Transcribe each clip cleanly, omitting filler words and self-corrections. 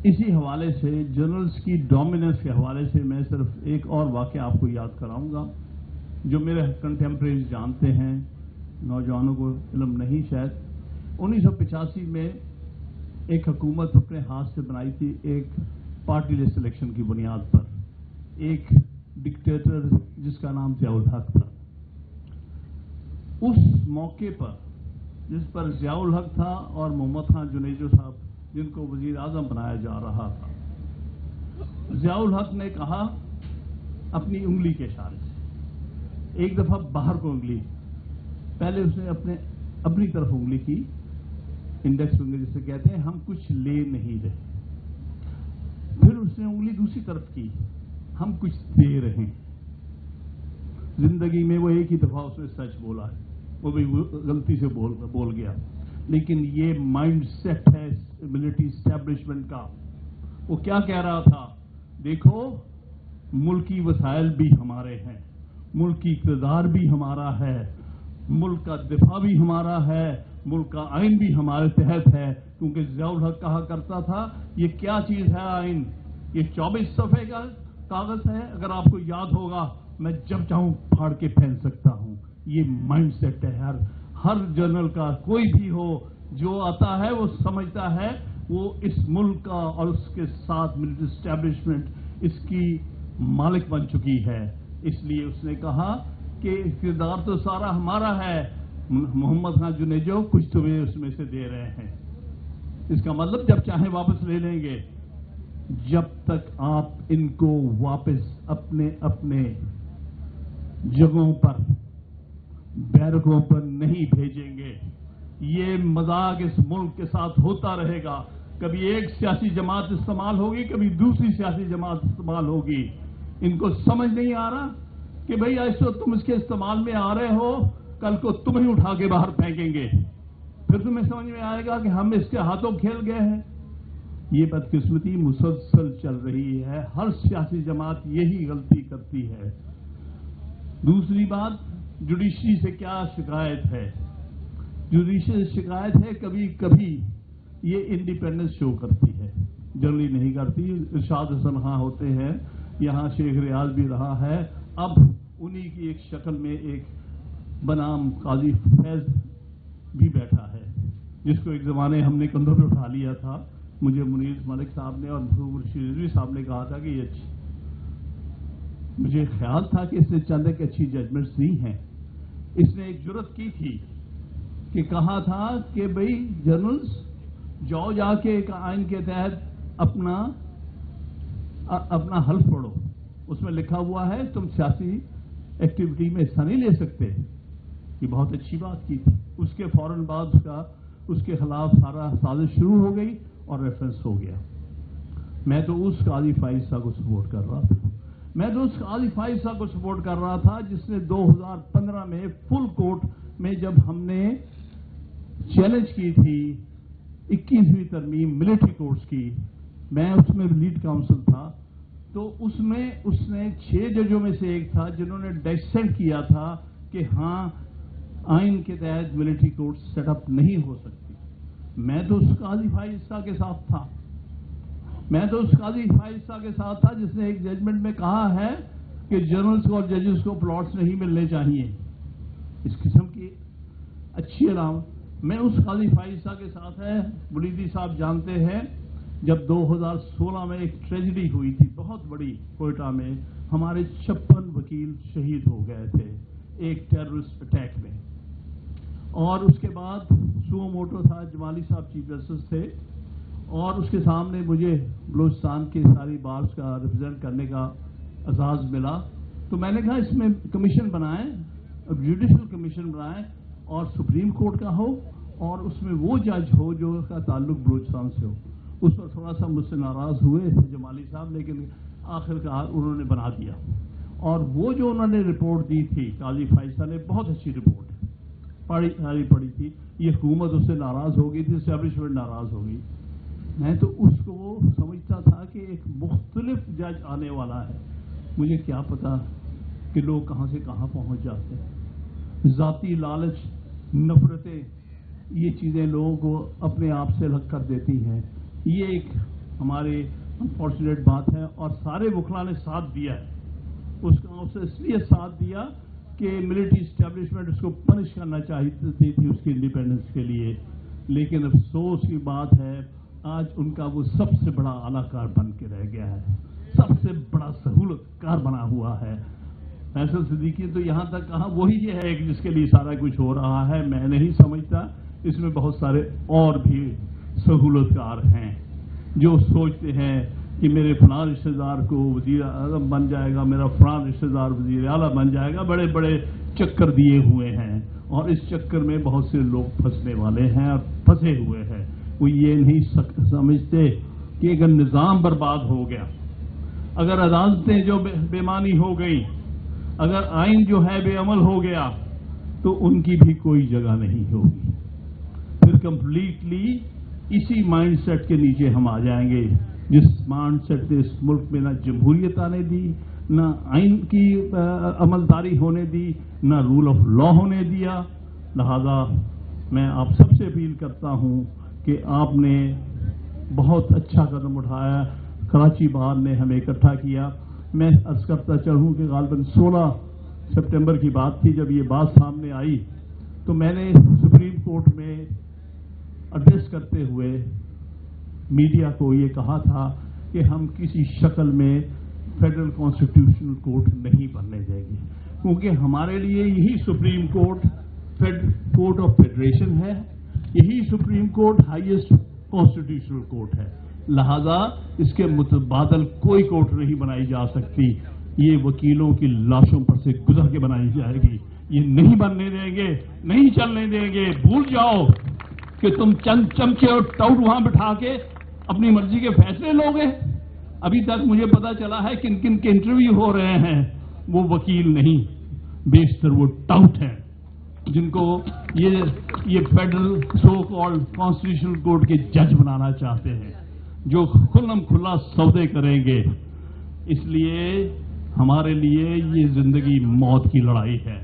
इसी हवाले से जर्नल्स की डोमिनेंस के हवाले से मैं सिर्फ एक और वाक़या आपको याद कराऊंगा जो मेरे कंटेम्परेरीज जानते हैं, नौजवानों को इल्म नहीं शायद। 1985 में एक हुकूमत अपने हाथ से बनाई थी एक पार्टी लिस्ट इलेक्शन की बुनियाद पर, एक डिक्टेटर जिसका नाम ज़ियाउल हक था। उस मौके पर जिस पर ज़ियाउल हक था और मोहम्मद खान जुनेजो साहब जिनको वजीर आजम बनाया जा रहा था, ज़ियाउल हक ने कहा अपनी उंगली के इशारे से, एक दफा बाहर को उंगली, पहले उसने अपनी तरफ उंगली की, इंडेक्स फिंगर जिसे कहते हैं, हम कुछ ले नहीं रहे। फिर उसने उंगली दूसरी तरफ की, हम कुछ दे रहे हैं। जिंदगी में वो एक ही दफा उसने सच बोला है, वो भी गलती से बोल गया, लेकिन ये माइंड सेट है मिलिट्री एस्टेब्लिशमेंट का। वो क्या कह रहा था, देखो मुल्की वसाइल भी हमारे हैं, मुल्क की इक़्तिदार भी हमारा है, मुल्क का दिफा भी हमारा है, मुल्क का आइन भी हमारे तहत है। क्योंकि ज़ियाउल हक कहा करता था ये क्या चीज है आइन, ये 24 सफ़े का कागज है, अगर आपको याद होगा मैं जब चाहूं फाड़ के फेंक सकता हूं। ये माइंड सेट है हर जर्नल का, कोई भी हो जो आता है वो समझता है वो इस मुल्क का और उसके साथ मिलिट्री एस्टेब्लिशमेंट इसकी मालिक बन चुकी है। इसलिए उसने कहा कि इक़्तिदार तो सारा हमारा है, मोहम्मद खान जुनेजो कुछ तुम्हें उसमें से दे रहे हैं। इसका मतलब जब चाहे वापस ले लेंगे, जब तक आप इनको वापस अपने अपने जगहों पर, बैरकों पर नहीं भेजेंगे, ये मजाक इस मुल्क के साथ होता रहेगा। कभी एक सियासी जमात इस्तेमाल होगी, कभी दूसरी सियासी जमात इस्तेमाल होगी। इनको समझ नहीं आ रहा कि भाई आज तो तुम इसके इस्तेमाल में आ रहे हो, कल को तुम ही उठा के बाहर फेंकेंगे, फिर तुम्हें समझ में आएगा कि हम इसके हाथों खेल गए हैं। ये बदकिस्मती मुसलसल चल रही है, हर सियासी जमात यही गलती करती है। दूसरी बात, जुडिशरी से क्या शिकायत है? जुडिशरी से शिकायत है कभी कभी ये इंडिपेंडेंस शो करती है, जनरली नहीं करती। इरशाद हसन खां होते हैं, यहाँ शेख रियाज भी रहा है, अब उन्हीं की एक शक्ल में एक बनाम काजी फैज भी बैठा है, जिसको एक जमाने हमने कंधों पे उठा लिया था। मुझे मुनीर मलिक साहब ने और रिजवी साहब ने कहा था कि ये मुझे ख्याल था कि इसने चंद एक अच्छी जजमेंट्स दी हैं। इसने एक जुर्रत की थी कि कहा था कि भाई जर्नल्स जाओ जाके एक आइन के तहत अपना हल्फ पढ़ो, उसमें लिखा हुआ है तुम सियासी एक्टिविटी में हिस्सा नहीं ले सकते। ये बहुत अच्छी बात की थी। उसके फौरन बाद उसके खिलाफ सारा साजिश शुरू हो गई और रेफरेंस हो गया। मैं तो उस काजी फाइज साहब को सपोर्ट कर रहा था, मैं तो उस काजी फाइज साहब को सपोर्ट कर रहा था जिसने 2015 में फुल कोर्ट में जब हमने चैलेंज की थी 21वीं तरमीम मिलिट्री कोर्ट्स की, मैं उसमें लीड काउंसिल था, तो उसमें उसने 6 जजों में से एक था जिन्होंने डिसेंट किया था कि हाँ आइन के तहत मिलिट्री कोर्ट सेटअप नहीं हो सकती। मैं तो उस काजी फाइज साहब के साथ था, मैं तो उस काजी फाइज साहब के साथ था जिसने एक जजमेंट में कहा है कि जर्नल्स को और जजेस को प्लॉट्स नहीं मिलने चाहिए। इस किस्म की अच्छी अलाम मैं उस काजी फाइज साहब के साथ है। बुलीदी साहब जानते हैं जब 2016 में एक ट्रेजेडी हुई थी बहुत बड़ी कोयटा में, हमारे 56 वकील शहीद हो गए थे एक टेररिस्ट अटैक में, और उसके बाद सुओ मोटो था, जमाली साहब चीफ जस्टिस थे, और उसके सामने मुझे बलूचिस्तान के सारी बार्स का रिप्रेजेंट करने का एजाज़ मिला। तो मैंने कहा इसमें कमीशन बनाएं, जुडिशल कमीशन बनाएं और सुप्रीम कोर्ट का हो और उसमें वो जज हो जो का ताल्लुक बलूचिस्तान से हो। उस पर थोड़ा सा मुझसे नाराज हुए थे जमाली साहब, लेकिन आखिरकार उन्होंने बना दिया। और वो जो उन्होंने रिपोर्ट दी थी काजी फाइज साहब ने, बहुत अच्छी रिपोर्ट पढ़ी थी। ये हुकूमत उससे नाराज हो गई थी, एस्टेब्लिशमेंट नाराज हो गई। मैं तो उसको समझता था कि एक मुख्तलिफ जज आने वाला है, मुझे क्या पता कि लोग कहाँ से कहाँ पहुँच जाते हैं। ज़ाती लालच, नफरतें, ये चीज़ें लोगों को अपने आप से अलग कर देती हैं। ये एक हमारी अनफॉर्चुनेट बात है और सारे वकला ने साथ दिया है। उससे इसलिए साथ दिया कि मिलिट्री इस्टेब्लिशमेंट उसको पनिश करना चाहती थी उसकी इंडिपेंडेंस के लिए, लेकिन अफसोस की बात है आज उनका वो सबसे बड़ा आलाकार बन के रह गया है, सबसे बड़ा सहूलतकार बना हुआ है। फैसल सिद्दीकी तो यहाँ तक कहा वही ये है कि जिसके लिए सारा कुछ हो रहा है। मैं नहीं समझता, इसमें बहुत सारे और भी सहूलतकार हैं जो सोचते हैं कि मेरे फलां रिश्तेदार को वजीर आज़म बन जाएगा, मेरा फलां रिश्तेदार वजीर आला बन जाएगा। बड़े बड़े चक्कर दिए हुए हैं और इस चक्कर में बहुत से लोग फंसने वाले हैं और फंसे हुए हैं। वो ये नहीं समझते कि अगर निज़ाम बर्बाद हो गया, अगर अदालतें जो बेमानी हो गई, अगर आइन जो है बेअमल हो गया, तो उनकी भी कोई जगह नहीं होगी। फिर कंप्लीटली इसी माइंडसेट के नीचे हम आ जाएंगे जिस माइंडसेट ने इस मुल्क में ना जमहूरियत आने दी, ना आइन की अमलदारी होने दी, ना रूल ऑफ लॉ होने दिया। लिहाजा मैं आप सबसे अपील करता हूं कि आपने बहुत अच्छा कदम उठाया, कराची बार ने हमें इकट्ठा किया। मैं अर्ज करता चलूं कि गालिबन 16 सितंबर की बात थी जब ये बात सामने आई, तो मैंने सुप्रीम कोर्ट में एड्रेस करते हुए मीडिया को ये कहा था कि हम किसी शक्ल में फेडरल कॉन्स्टिट्यूशनल कोर्ट नहीं बनने देंगे, क्योंकि हमारे लिए यही supreme court court of federation है, यही supreme court highest constitutional court है। लिहाजा इसके मुतबादल कोई कोर्ट नहीं बनाई जा सकती, ये वकीलों की लाशों पर से गुजर के बनाई जाएगी। ये नहीं बनने देंगे, नहीं चलने देंगे। भूल जाओ कि तुम चंद चमचे और टाउट वहां बिठा के अपनी मर्जी के फैसले लोगे। अभी तक मुझे पता चला है किन किन के इंटरव्यू हो रहे हैं, वो वकील नहीं, बेशतर वो टाउट हैं जिनको ये federal so called constitutional court के जज बनाना चाहते हैं, जो खुल्लम खुल्ला सौदे करेंगे। इसलिए हमारे लिए ये जिंदगी मौत की लड़ाई है।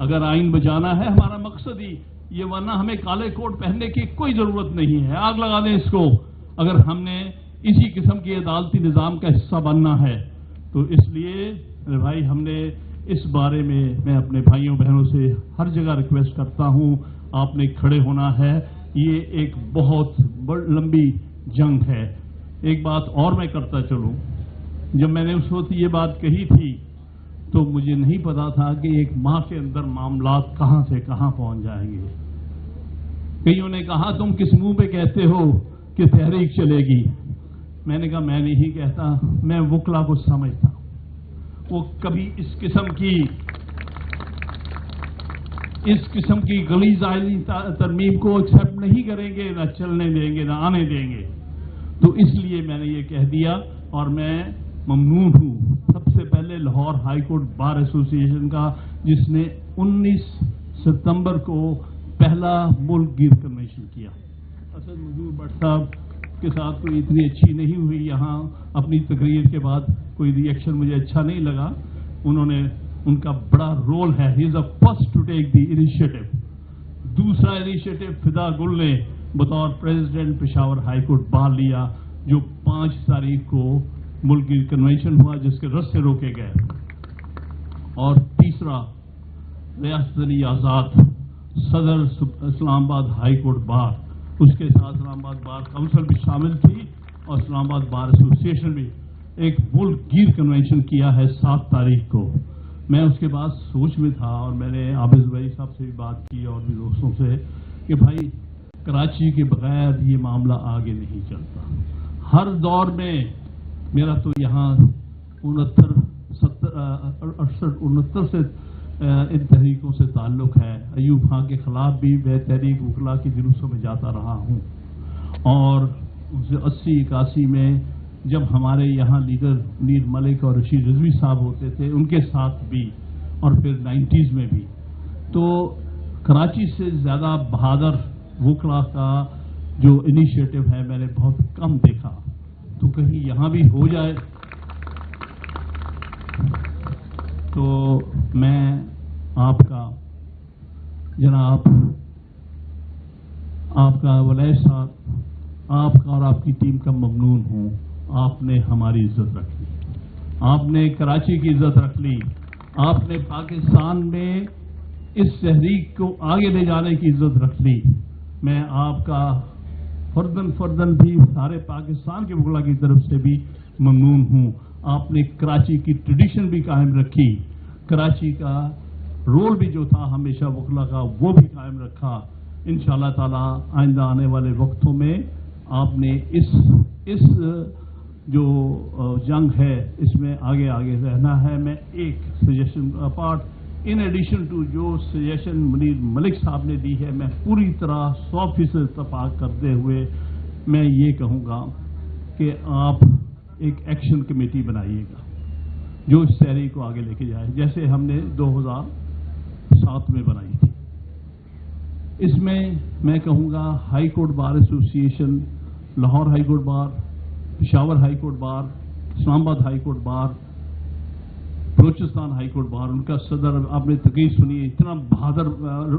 अगर आइन बचाना है हमारा मकसद ही ये, वरना हमें काले कोट पहनने की कोई जरूरत नहीं है। आग लगा दें इसको। अगर हमने इसी किस्म के अदालती निजाम का हिस्सा बनना है तो इसलिए भाई हमने इस बारे में मैं अपने भाइयों बहनों से हर जगह रिक्वेस्ट करता हूं, आपने खड़े होना है। ये एक बहुत लंबी जंग है। एक बात और मैं करता चलूं, जब मैंने उस वक्त ये बात कही थी तो मुझे नहीं पता था कि एक माह के अंदर मामलात कहां से कहां पहुंच जाएंगे। कईयों ने कहा तुम किस मुंह पे कहते हो कि तहरीक चलेगी। मैंने कहा मैं नहीं कहता, मैं वकला को समझता हूं। वो कभी इस किस्म की गलीज आइली तरमीम को एक्सेप्ट नहीं करेंगे, ना चलने देंगे, ना आने देंगे। तो इसलिए मैंने ये कह दिया और मैं ममनून हूं सबसे पहले Lahore high Court bar association का, जिसने 19 सितंबर को पहला मुल्क गिर कन्वेंशन किया। असद मंजूर भट्ट साहब के साथ कोई इतनी अच्छी नहीं हुई यहाँ, अपनी तकरीर के बाद कोई रिएक्शन मुझे अच्छा नहीं लगा। उनका बड़ा रोल है, he is the first to take the initiative. दूसरा इनिशिएटिव फिदा गुल ने बतौर president Peshawar High Court Bar लिया, जो 5 तारीख को मुल्क गिर कन्वेंशन हुआ, जिसके रस्ते रोके गए। और तीसरा रियासत अली आजाद सदर इस्लामाबाद हाई कोर्ट बार, उसके साथ इस्लामाबाद बार काउंसिल भी शामिल थी और इस्लामाबाद बार एसोसिएशन भी एक मुल्क गिर कन्वेंशन किया है 7 तारीख को। मैं उसके बाद सोच में था और मैंने आबिद भाई साहब से भी बात की और भी दोस्तों से कि भाई कराची के बगैर ये मामला आगे नहीं चलता। हर दौर में मेरा तो यहाँ 69 से इन तहरीकों से ताल्लुक है। अयूब खां के खिलाफ भी वह तहरीक वकला के जुलूसों में जाता रहा हूँ और 80-81 में जब हमारे यहाँ लीडर मीर मलिक और रशीद रिजवी साहब होते थे, उनके साथ भी, और फिर 90s में भी। तो कराची से ज़्यादा बहादुर वकला का जो इनिशिएटिव है मैंने बहुत कम देखा। तो कहीं यहाँ भी हो जाए तो मैं आपका जनाब, आपका वलय साहब آپ کا اور آپ کی ٹیم کا ممنون ہوں. آپ نے ہماری عزت رکھ لی, آپ نے کراچی کی عزت رکھ لی, آپ نے پاکستان میں اس تحریک کو آگے لے جانے کی عزت رکھ لی. میں آپ کا فردن بھی سارے پاکستان کے وکلا کی طرف سے بھی ممنون ہوں. آپ نے کراچی کی ٹریڈیشن بھی قائم رکھی, کراچی کا رول بھی جو تھا ہمیشہ وکلا کا وہ بھی قائم رکھا. انشاءاللہ تعالی آئندہ آنے والے وقتوں میں آپ نے اس جو جنگ ہے اس میں آگے رہنا ہے. میں ایک suggestion apart in addition to جو سجیشن منیر ملک صاحب نے دی ہے, میں پوری طرح 100% اتفاق کرتے ہوئے میں یہ کہوں گا کہ آپ ایک ایکشن کمیٹی بنائیے گا جو اس تحریک کو آگے لے کے جائے, جیسے ہم نے 2007 میں بنائی تھی. اس میں کہوں گا high court bar association, Lahore high court bar, Peshawar high court bar, Islamabad high court bar, Balochistan high court bar, ان کا صدر آپ نے تقریر سنی, اتنا بہادر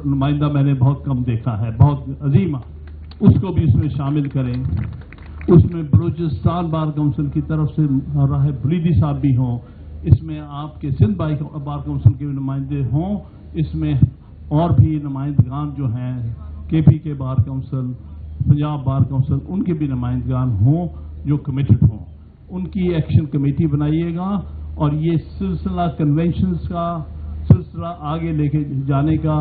نمائندہ میں نے بہت کم دیکھا ہے, بہت عظیم, اس کو بھی اس میں شامل کریں. اس میں بلوچستان بار کونسل کی طرف سے راہ بلیدی صاحب بھی ہوں, اس میں آپ کے سندھ بار کونسل کے بھی نمائندے ہوں, اس میں اور بھی نمائندگان جو ہیں K P K bar council, Punjab bar council, ان کے بھی نمائندگان ہوں جو کمیٹڈ ہوں. ان کی ایکشن کمیٹی بنائیے گا اور یہ سلسلہ کنونشنز کا سلسلہ آگے لے کے جانے کا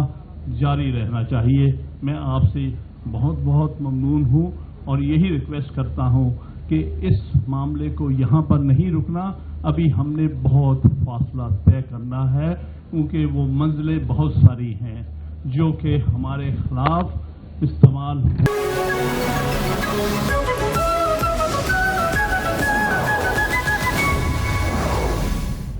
جاری رہنا چاہیے. میں آپ سے بہت ممنون ہوں اور یہی ریکویسٹ کرتا ہوں کہ اس معاملے کو یہاں پر نہیں رکنا, ابھی ہم نے بہت فاصلہ طے کرنا ہے کیونکہ وہ منزلیں بہت ساری ہیں جو کہ ہمارے خلاف استعمال